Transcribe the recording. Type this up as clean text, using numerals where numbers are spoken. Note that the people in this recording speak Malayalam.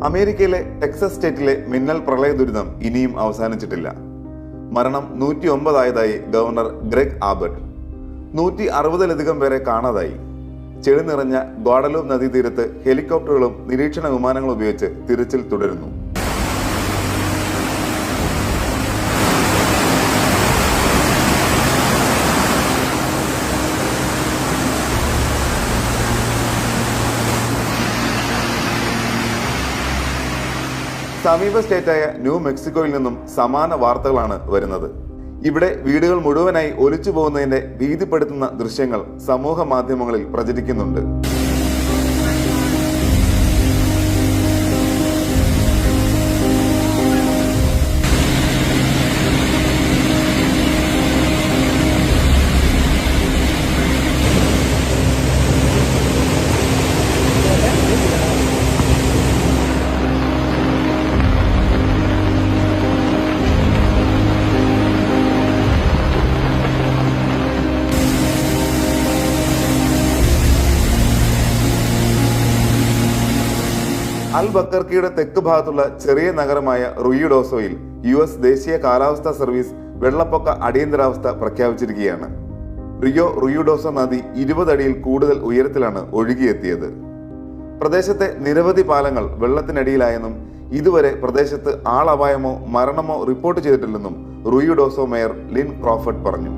അമേരിക്കയിലെ ടെക്സസ് സ്റ്റേറ്റിലെ മിന്നൽ പ്രളയ ദുരിതം ഇനിയും അവസാനിച്ചിട്ടില്ല. മരണം 109 ആയതായി ഗവർണർ ഗ്രെഗ് ആബട്ട്. 160-ലധികം പേരെ കാണാതായി. ചെളി നിറഞ്ഞ ഗ്വാഡലൂപ്പ് നദീതീരത്ത് ഹെലികോപ്റ്ററുകളും നിരീക്ഷണ വിമാനങ്ങളും ഉപയോഗിച്ച് തിരച്ചിൽ തുടരുന്നു. സമീപ സ്റ്റേറ്റായ ന്യൂ മെക്സിക്കോയിൽ നിന്നും സമാന വാർത്തകളാണ് വരുന്നത്. ഇവിടെ വീടുകൾ മുഴുവനായി ഒലിച്ചു പോകുന്നതിന്റെ ഭീതിപ്പെടുത്തുന്ന ദൃശ്യങ്ങൾ സമൂഹ മാധ്യമങ്ങളിൽ പ്രചരിക്കുന്നുണ്ട്. അൽ ബക്കർക്കിയുടെ തെക്ക് ഭാഗത്തുള്ള ചെറിയ നഗരമായ റുയിഡോസോയിൽ US ദേശീയ കാലാവസ്ഥാ സർവീസ് വെള്ളപ്പൊക്ക അടിയന്തരാവസ്ഥ പ്രഖ്യാപിച്ചിരിക്കുകയാണ്. റുയിഡോസോ നദി 20 അടിയിൽ കൂടുതൽ ഉയരത്തിലാണ് ഒഴുകിയെത്തിയത്. പ്രദേശത്തെ നിരവധി പാലങ്ങൾ വെള്ളത്തിനടിയിലായെന്നും ഇതുവരെ പ്രദേശത്ത് ആളപായമോ മരണമോ റിപ്പോർട്ട് ചെയ്തിട്ടില്ലെന്നും റുയിഡോസോ മേയർ ലിൻ ക്രോഫർഡ് പറഞ്ഞു.